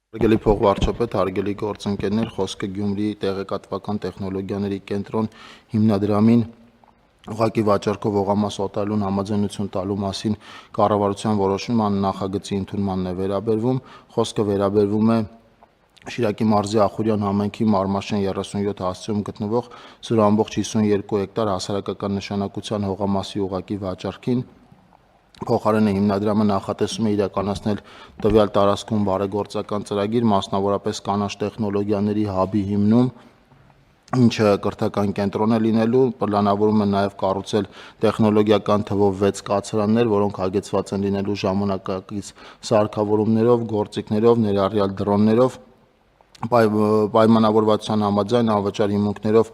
Հարգելի փոխվարչապետ, հարգելի գործընկերներ, խոսքը Գյումրիի տեղեկատվական տեխնոլոգիաների կենտրոն հիմնադրամին ուղղակի վաճառքով օղամաս օտարելուն համաձայնություն տալու մասին կառավարության որոշման նախագծի ընդունմանն է վերաբերվում։ Խոսքը վերաբերվում է Շիրակի մարզի Ախուրյան համայնքի Մարմաշեն 37 հասցեում գտնվող 0.52 հեկտար հասարակական նշանակության հողամասի ուղղակի վաճառքին։ Փոխարենը հիմնադրամը նախատեսում է իրականացնել տվյալ տարածքում բարեգործական ծրագիր, մասնավորապես կանաչ տեխնոլոգիաների հաբի հիմնում, ինչը կրթական կենտրոն է լինելու, պլանավորում է նաև կառուցել տեխնոլոգիական թվով 6 կացարաններ, որոնք հագեցված են լինելու ժամանակակից սարքավորումներով, գործիքներով, ներառյալ դրոններով, պայմանավորվածության համաձայն անվճար հիմունքներով,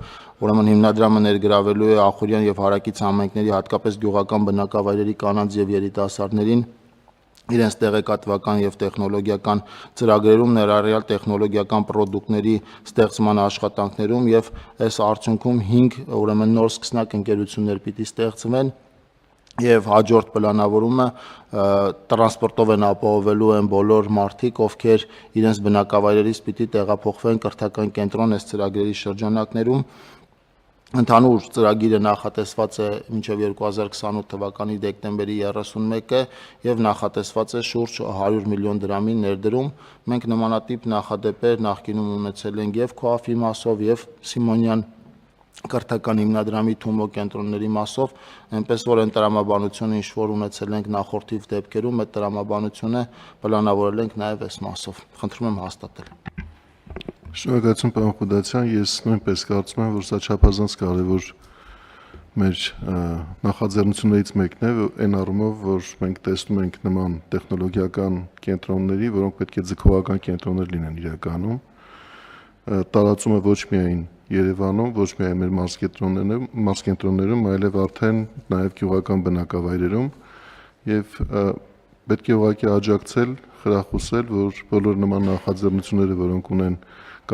ուրեմն հիմնադրամը ներգրավելու է Ախուրյան եւ Հարակից համայնքների, հատկապես գյուղական բնակավայրերի կանանց եւ երիտասարդներին իրենց տեղեկատվական եւ տեխնոլոգիական ծրագրերում, ներառյալ տեխնոլոգիական պրոդուկտների ստեղծման աշխատանքներում եւ այս արդյունքում 5 ուրեմն նոր սկսնակ ընկերություններ պիտի ստեղծվեն եւ հաջորդ պլանավորումը տրանսպորտով են ապահովելու են բոլոր մարդիկ, ովքեր իրենց բնակավայրերից պիտի տեղափոխվեն կրթական կենտրոն այս ծրագրերի շրջանակներում։ Ընդհանուր ծրագիրը նախատեսված է մինչև 2028 թվականի դեկտեմբերի 31-ը եւ նախատեսված է շուրջ 100 միլիոն դրամի ներդրում։ Մենք նմանատիպ նախադեպեր նախկինում ունեցել ենք եւ Քոաֆի մասով եւ Սիմոնյան կրթական հիմնադրամի Թումո կենտրոնների մասով, այնպես որ այն տրամաբանությունը ինչ որ ունեցել ենք նախորդիվ դեպքերում, այդ տրամաբանությունը պլանավորել ենք նաեւ այս մասով։ Խնդրում եմ հաստատել։ Շնորհակալություն պարոն Խուդացյան, ես նույնպես կարծում եմ, որ սա չափազանց կարևոր մեր նախաձեռնություններից մեկն է, այն առումով, որ մենք տեսնում ենք նման տեխնոլոգիական կենտրոնների, որոնք պետք է ձգողական կենտրոններ լինեն իրականում, տարածումը ոչ միայն Երևանում, ոչ միայն մեր մարզկենտրոններում, այլև արդեն նաև գյուղական բնակավայրերում եւ պետք է ուղղակի աջակցել, խրախուսել, որ բոլոր նման նախաձեռնությունները, որոնք ունեն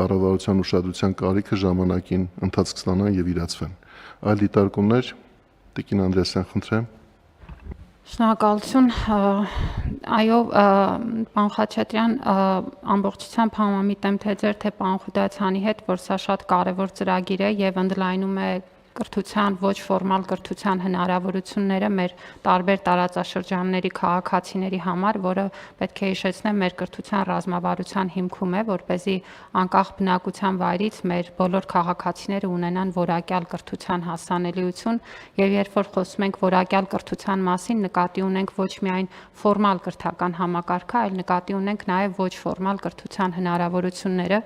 կառավարության ուշադրության կարիքը, ժամանակին ընթացք ստանան եւ իրացվեն։ Այլ դիտարկումներ, Տիկին Անդրեասյան, խնդրեմ։ Շնորհակալություն, այո, պարոն Խաչատրյան, ամբողջությամբ համամիտ եմ թե ձեր, թե պարոն Խուդացյանի հետ, որ սա շատ կարևոր ծրագիր է եւ ընդլայնում է կրթության, ոչ ֆորմալ կրթության հնարավորությունները մեր տարբեր տարածաշրջանների քաղաքացիների համար, որը պետք է հիշեցնեմ մեր կրթության ռազմավարության հիմքում է, որպեսզի անկախ բնակության վայրից մեր բոլոր քաղաքացիները ունենան որակյալ կրթության հասանելիություն, եւ երբ որ խոսում ենք որակյալ կրթության մասին, նկատի ունենք ոչ միայն ֆորմալ կրթական համակարգը, այլ նկատի ունենք նաեւ ոչ ֆորմալ կրթության հնարավորությունները,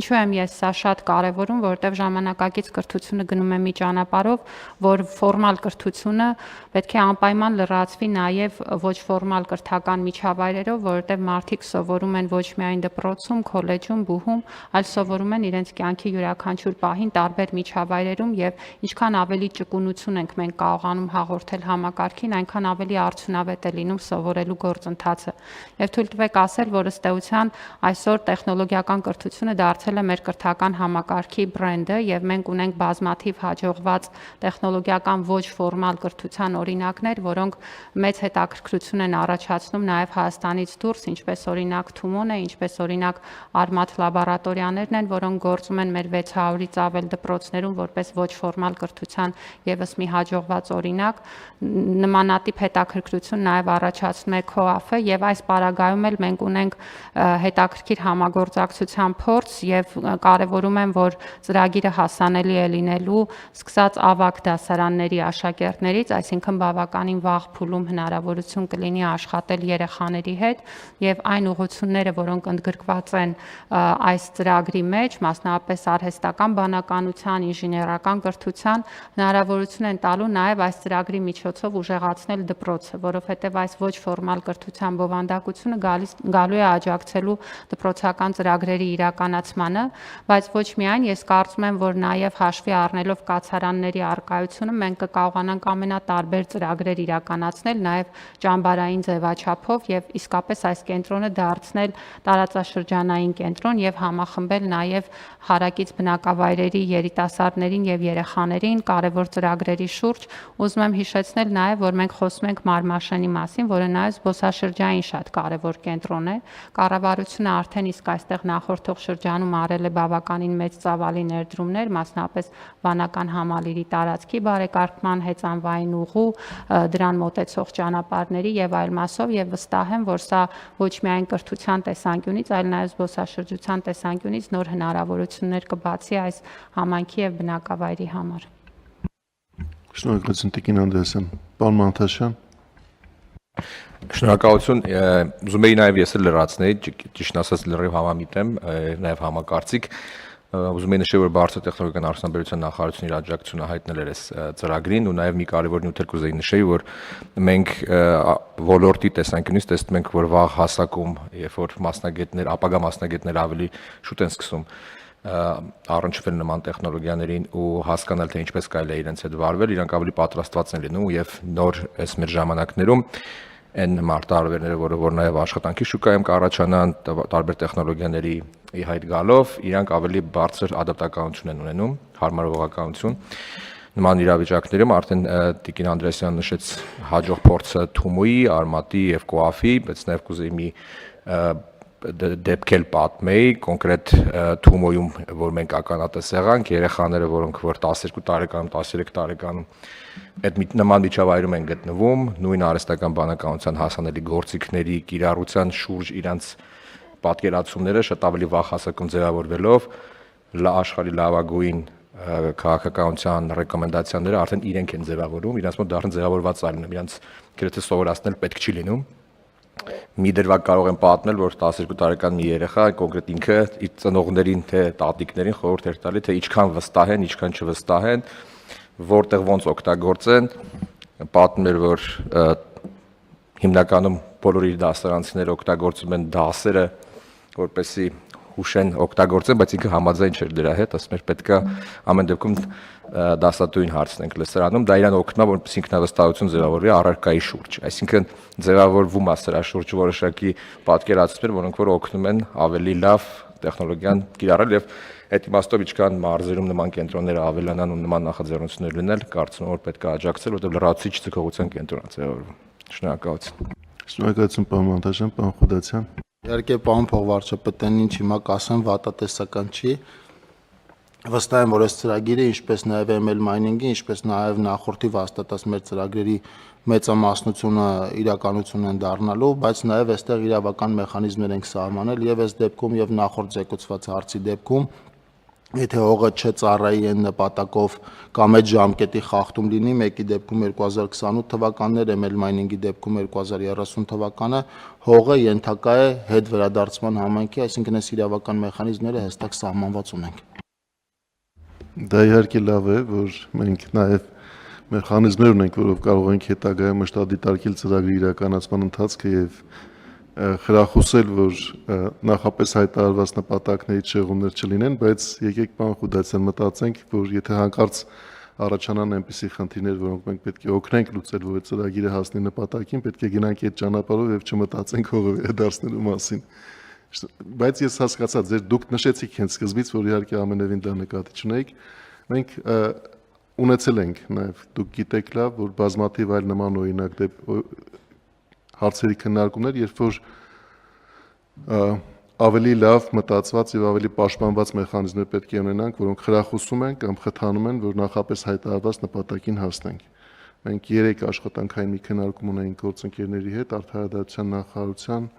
ինչու եմ ես սա շատ կարևորում, որովհետեւ ժամանակակից կրթությունը գնում է մի ճանապարհով, որ ֆորմալ կրթությունը պետք է անպայման լրացվի նաև ոչ ֆորմալ կրթական միջավայրերով, որովհետև մարդիկ սովորում են ոչ միայն դպրոցում, քոլեջում, բուհում, այլ սովորում են իրենց կյանքի յուրաքանչյուր պահին տարբեր միջավայրերում եւ ինչքան ավելի ճկունություն ենք մենք կարողանում հաղորդել համակարգին, այնքան ավելի արդյունավետ է լինում սովորելու գործընթացը։ Եվ թույլ տվեք ասել, որ ըստ էության այսօր տեխնոլոգիական կրթությունը դարձել է մեր կրթական համակարգի բրենդը եւ մենք ունենք բազմաթիվ հաջողված տեխնոլոգիական ոչ ֆորմալ կրթության օրինակներ, որոնք մեծ հետաքրքրություն են առաջացնում նաև Հայաստանից դուրս, ինչպես օրինակ Թումոն է, ինչպես օրինակ Արմաթ լաբորատորիաներն են, որոնք գործում են մեր 600-ից ավել դպրոցներում որպես ոչ ֆորմալ կրթության եւս մի հաջողված օրինակ։ Նմանատիպ հետաքրքրություն նաև առաջացնում է Քոաֆը եւ այս պարագայում էլ մենք ունենք հետաքրքիր համագործակցության փորձ եւ կարեւորում եմ, որ ծրագիրը հասանելի է լինելու սկսած ավագ դասարանների աշակերտներից, այսինքն բավականին վաղ փուլում հնարավորություն կլինի աշխատել երեխաների հետ եւ այն ուղղությունները, որոնք ընդգրկված են այս ծրագրի մեջ, մասնավորապես արհեստական բանականության, ինժեներական կրթության, հնարավորություն են տալու նաեւ այս ծրագրի միջոցով ուժեղացնել դպրոցը, որովհետեւ այս ոչ ֆորմալ կրթության բովանդակությունը գալու է աջակցելու դպրոցական ծրագրերի իրականացմանը, բայց ոչ միայն, ես կարծում եմ, որ նաեւ հաշվի առնելով կացարան ճամբարանների առկայությունը մենք կկարողանանք ամենատարբեր ծրագրեր իրականացնել նաև ճամբարային ձևաչափով եւ իսկապես այս կենտրոնը դարձնել տարածաշրջանային կենտրոն եւ համախմբել նաև հարակից բնակավայրերի երիտասարդներին եւ երեխաներին կարևոր ծրագրերի շուրջ։ Ուզում եմ հիշեցնել նաև, որ մենք խոսում ենք Մարմաշենի մասին, որը նաև զբոսաշրջային շատ կարևոր կենտրոն է։ Կառավարությունը արդեն իսկ այստեղ նախորդող շրջանում արել է բավականին մեծ ծավալի ներդրումներ, մասնապես վանական համալիրի տարածքի բարեկարգման, հեծանվային ուղու, դրան մոտեցող ճանապարհների եւ այլ մասով եւ վստահ եմ, որ սա ոչ միայն կրթության տեսանկյունից, այլ նաև զբոսաշրջության տեսանկյունից նոր հնարավորություններ կբացի այս համայնքի եւ բնակավայրի համար։ Շնորհակալություն Տիկին Անդրեասյան, պարոն Մանթաշյան։ Շնորհակալություն, ուզում էի նաև ես էլ լրացնել, ճիշտ ասած լրիվ համամիտ եմ, նաև համակարծիք։ Ուզում էի նշել, որ բարձր տեխնոլոգիական արդյունաբերության նախարարությունն իր աջակցությունը հայտնել էր այս ծրագրին ու նաև մի կարևոր նյութ կուզեի նշել, որ մենք ոլորտի տեսանկյունից տեսնում ենք, որ վաղ հասակում, երբ որ մասնագետներ, ապագա մասնագետներ ավելի շուտ են սկսում առնչվել նման տեխնոլոգիաներին ու հասկանալ, թե ինչպես կարելի է իրենց հետ վարվել, իրանք ավելի պատրաստված են լինում եւ նոր այս մեր ժամանակներում այն մարտահրավերները, որ նաև աշխատանքի շուկայում կառաջանան տարբեր տեխնոլոգիաների ի հայտ գալով, իրանք ավելի բարձր ադապտականություն են ունենում, հարմարողականություն։ Նման իրավիճակներում արդեն Տիկին Անդրեասյանն նշեց հաջող փորձը Թումոյի, Արմատի եւ Կոաֆի, բայց նաև կուզեի մի դեպքել պատմեի, կոնկրետ Թումոյում, որ մենք ականատես եղանք, երեխաները, որոնք որ 12 տարեկանում, 13 տարեկանում այդ նման միջավայրում են գտնվում, նույն արհեստական բանականության հասանելի գործիքների կիրառության շուրջ իրանց պատկերացումները շատ ավելի վաղ հասակում ձևավորվելով աշխարհի լավագույն քաղաքականության ռեկոմենդացիաները արդեն իրենք են ձևավորում, իրանց մոտ դառն ձևավորված այլնում, իրանց գրեթե սովորացնել պետք չի լինում։ Մի դրվագ կարող եմ պատմել, որ 12 տարեկան մի երեխա կոնկրետ ինքը իր ծնողներին թե տատիկներին խորհուրդ էր տալի, թե ինչքան վստահ են, ինչքան չվստահ են, որտեղ ոնց օգտագործեն, պատմել, որ հիմնականում բոլոր իր դասարանցիները օգտագործում են դասերը, որպեսզի հուշեն օգտագործեն, բայց ինքը համաձայն չէր դրա հետ, ասում էր պետքա ամեն դեպքում դասատուին հարցնենք լսարանում, դա իրան օգնում է, որպեսզի ինքնավստահություն ձևավորվի առարկայի շուրջ, այսինքն ձևավորվում է սրա շուրջ որոշակի պատկերացումներ, որոնք որ օգնում են ավելի լավ տեխնոլոգիան կիրառել եւ այդ իմաստով ինչքան մարզերում նման կենտրոնները ավելանան ու նման նախաձեռնություններ լինել, կարծում եմ որ պետք է աջակցել, որտեղ լրացուցիչ ձգողության կենտրոն է ձևավորվում։ Շնորհակալություն։ Շնորհակալություն պարոն Մանթաշյան, պարոն Խուդացյան։ Իհարկե, պարոն փոխվարչապետն ինչ հիմա կասեմ, վատատեսական չի։ Վստահ եմ, որ այս ծրագիրը, ինչպես նաև ML mining-ը, ինչպես նաև նախորդի վաստատած մեր ծրագրերի մեծամասնությունը իրականություն են դառնալու, բայց նաև այստեղ իրավական մեխանիզմներ ենք սահմանել եւ այս դեպքում եւ նախորդ զեկուցված հարցի դեպքում, եթե հողը չծառայի այն նպատակով կամ այդ ժամկետի խախտում լինի, մեկի դեպքում 2028 թվականներ, ML mining-ի դեպքում 2030 թվականը, հողը ենթակա է հետ վերադարձման համայնքի, այսինքն այս իրավական մեխանիզմները հստակ սահմանված ունենք։ Դա իհարկե լավ է, որ մենք նաև մեխանիզմներ ունենք, որով կարող ենք հետագայում մշտադիտարկել ծրագրի իրականացման ընթացքը եւ խրախուսել, որ նախապես հայտարարված նպատակներից շեղումներ չլինեն, բայց եկեք պարոն Խուդացյան մտածենք, որ եթե հանկարծ առաջանան այնպիսի խնդիրներ, որոնք մենք պետք է օգնենք լուծել, որ ծրագիրը հասնի նպատակին, պետք է գնանք այդ ճանապարհով եւ չմտածենք հողը վերադարձնելու մասին։ Բայց ես հասկացա, դուք նշեցիք հենց սկզբից, որ իհարկե ամենևին դա նկատի չունեիք, մենք ունեցել ենք նաև դուք գիտեք լավ, որ բազմաթիվ այլ նման օրինակ հարցերի քննարկումներ, երբ որ ավելի լավ մտածված եւ ավելի պաշտպանված մեխանիզմներ պետք է ունենանք, որոնք խրախուսում են կամ խթանում են, որ նախապես հայտարարված նպատակին հասնենք։ Մենք 3 աշխատանքային մի քննարկում ունենք գործընկերների հետ, Արդարադատության նախարարության,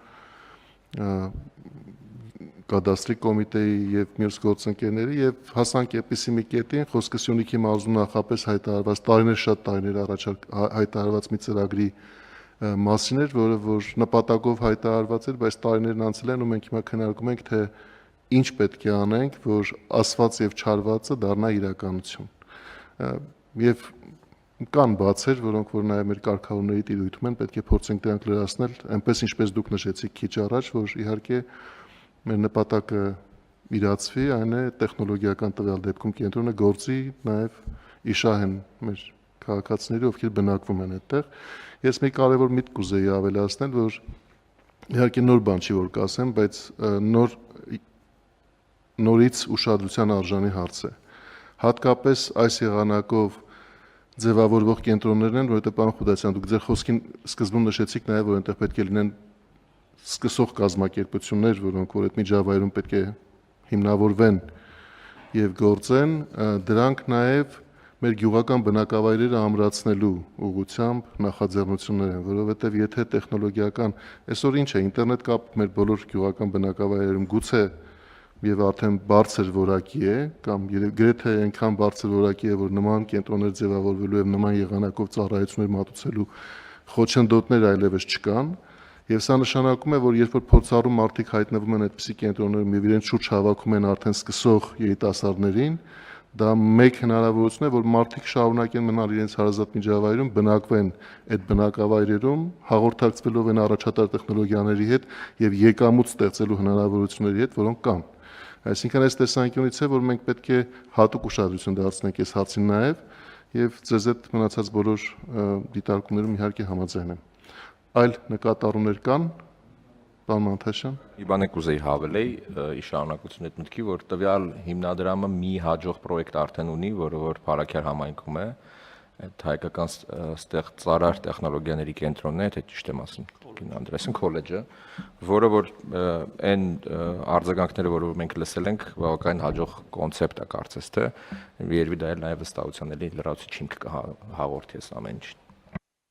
կադաստրի կոմիտեի եւ մյուս գործընկերների եւ հասանք այդպիսի մի կետին, խոսքը Սյունիքի մարզում նախապես հայտարարված տարիներ շատ տարիներ առաջ հայտարարված մի ծրագրի մասին էր, որը որ նպատակով հայտարարված էր, բայց տարիներն անցել են ու մենք հիմա քննարկում ենք, թե ինչ պետք է անենք, որ ասված եւ չարվածը դառնա իրականություն։ Եվ կան բացեր, որոնք որ նաև մեր կարգավորների տիրույթում են, պետք է փորձենք դրանք լրացնել, այնպես ինչպես դուք նշեցիք քիչ առաջ, որ իհարկե մեր նպատակը իրացվի, այն է տեխնոլոգիական տվյալ դեպքում կենտրոնը գործի նաև իշահ են մեր քաղաքացիները, ովքեր բնակվում են այդտեղ։ Ես մի կարևոր միտք կուզեի ավելացնել, որ իհարկե նոր բան չի որ կասեմ, բայց նորից ուշադրության արժանի հարց է։ Հատկապես այս եղանակով ձևավորվող կենտրոններն են, որովհետև պարոն Խուդասյան, դուք ձեր խոսքին սկզբում նշեցիք նաև, որ այնտեղ պետք է լինեն սկսող կազմակերպություններ, որոնք որ այդ միջավայրում պետք է հիմնավորվեն եւ գործեն, դրանք նաև մեր գյուղական բնակավայրերը ամրացնելու ուղղությամբ նախաձեռնություններ են, որովհետև եթե տեխնոլոգիական այսօր ինչ է, ինտերնետ կապ մեր բոլոր գյուղական բնակավայրերում գուցե եւ արդեն բարձր որակի է կամ գրեթե այնքան բարձր որակի է, որ նման կենտրոններ ձևավորվելու եւ նման եղանակով ծառայություններ մատուցելու խոչընդոտներ այլևս չկան եւ սա նշանակում է, որ երբ որ փորձառու մարդիկ հայտնվում են այդպիսի կենտրոններում եւ իրենց շուրջ հավաքում են արդեն սկսող երիտասարդներին, դա մեկ հնարավորություն է, որ մարդիկ շարունակեն մնալ իրենց հարազատ միջավայրում, բնակվեն այդ բնակավայրերում, հաղորդակցվելով են առաջատար տեխնոլոգիաների հետ եւ եկամուտ ստեղծելու հնարավորությունների հետ, որոնք կան։ Այսինքն այս տեսանկյունից է, որ մենք պետք է հատուկ ուշադրություն դարձնենք այս հարցին նաև եւ ձեզ այդ մնացած բոլոր դիտարկումներում իհարկե համաձայն եմ։ Այլ նկատառումներ կան, պարոն Մանթաշյան։ Մի բան կուզեի հավելեի ի շարունակություն այդ մտքի, որ տվյալ հիմնադրամը մի հաջող պրոյեկտ արդեն ունի, որը որ Փարաքյար համայնքում է, այդ հայկական ծառար տեխնոլոգիաների կենտրոնն է, թե ճիշտ եմ ասում, Անդրեսն քոլեջը, որը որ այն արձագանքները, որը մենք լսել ենք, բավական հաջող կոնցեպտ է կարծես թե, երևի դա էլ նաև վստահության էլի լրացուցիչ հիմք կհաղորդի այս ամեն ինչին։